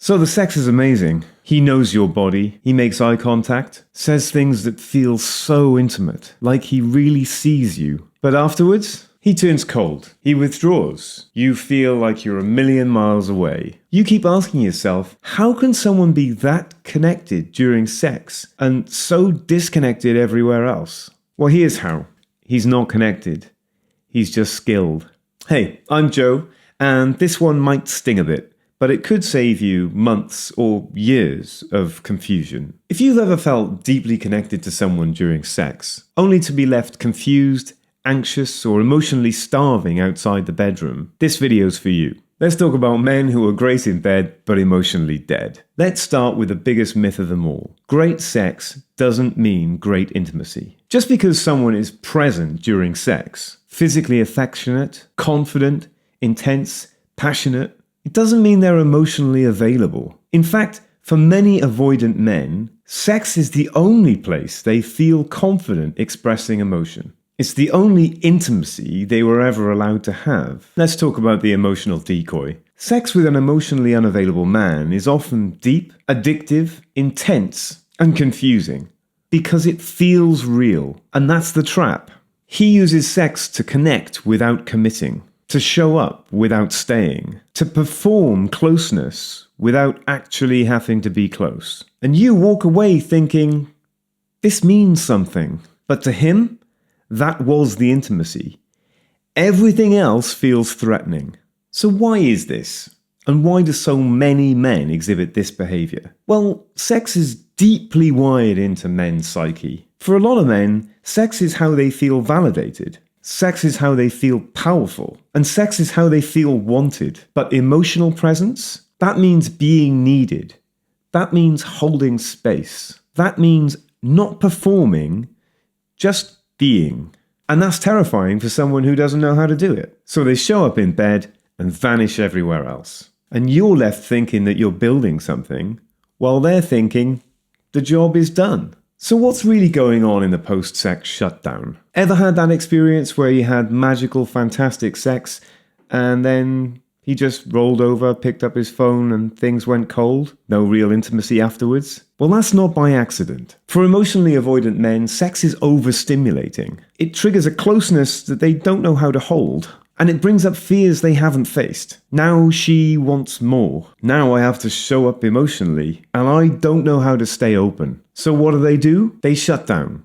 So the sex is amazing. He knows your body, he makes eye contact, says things that feel so intimate, like he really sees you. But afterwards, he turns cold. He withdraws. You feel like you're a million miles away. You keep asking yourself, how can someone be that connected during sex and so disconnected everywhere else? Well, here's how. He's not connected. He's just skilled. Hey, I'm Joe, and this one might sting a bit, but it could save you months or years of confusion. If you've ever felt deeply connected to someone during sex, only to be left confused, anxious, or emotionally starving outside the bedroom, this video's for you. Let's talk about men who are great in bed but emotionally dead. Let's start with the biggest myth of them all. Great sex doesn't mean great intimacy. Just because someone is present during sex, physically affectionate, confident, intense, passionate, it doesn't mean they're emotionally available. In fact, for many avoidant men, sex is the only place they feel confident expressing emotion. It's the only intimacy they were ever allowed to have. Let's talk about the emotional decoy. Sex with an emotionally unavailable man is often deep, addictive, intense, and confusing because it feels real. And that's the trap. He uses sex to connect without committing, to show up without staying, to perform closeness without actually having to be close. And you walk away thinking, this means something. But to him, that was the intimacy. Everything else feels threatening. So why is this? And why do so many men exhibit this behavior? Well, sex is deeply wired into men's psyche. For a lot of men, sex is how they feel validated. Sex is how they feel powerful. And sex is how they feel wanted. But emotional presence? That means being needed. That means holding space. That means not performing, just being. And that's terrifying for someone who doesn't know how to do it. So they show up in bed and vanish everywhere else. And you're left thinking that you're building something, while they're thinking the job is done. So what's really going on in the post-sex shutdown? Ever had that experience where you had magical, fantastic sex, and then he just rolled over, picked up his phone, and things went cold? No real intimacy afterwards? Well, that's not by accident. For emotionally avoidant men, sex is overstimulating. It triggers a closeness that they don't know how to hold. And it brings up fears they haven't faced. Now she wants more. Now I have to show up emotionally, and I don't know how to stay open. So what do? They shut down,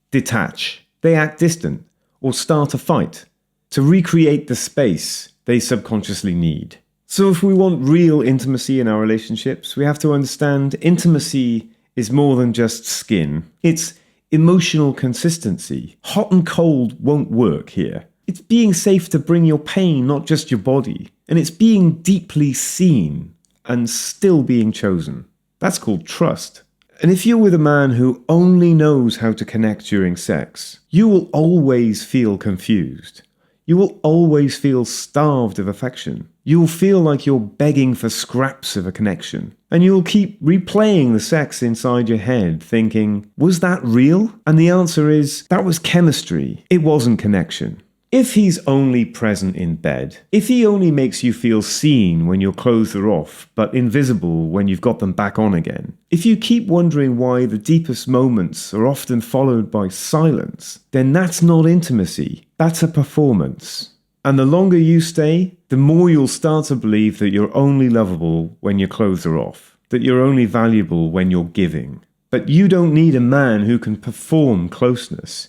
detach. They act distant, or start a fight to recreate the space they subconsciously need. So if we want real intimacy in our relationships, we have to understand intimacy is more than just skin. It's emotional consistency. Hot and cold won't work here. It's being safe to bring your pain, not just your body. And it's being deeply seen and still being chosen. That's called trust. And if you're with a man who only knows how to connect during sex, you will always feel confused. You will always feel starved of affection. You'll feel like you're begging for scraps of a connection. And you'll keep replaying the sex inside your head, thinking, was that real? And the answer is, that was chemistry. It wasn't connection. If he's only present in bed, if he only makes you feel seen when your clothes are off, but invisible when you've got them back on again, if you keep wondering why the deepest moments are often followed by silence, then that's not intimacy, that's a performance. And the longer you stay, the more you'll start to believe that you're only lovable when your clothes are off, that you're only valuable when you're giving. But you don't need a man who can perform closeness.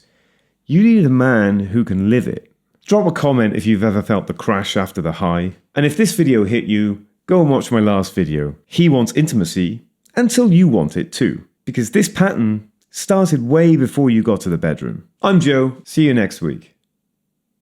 You need a man who can live it. Drop a comment if you've ever felt the crash after the high. And if this video hit you, go and watch my last video. He wants intimacy until you want it too. Because this pattern started way before you got to the bedroom. I'm Joe. See you next week.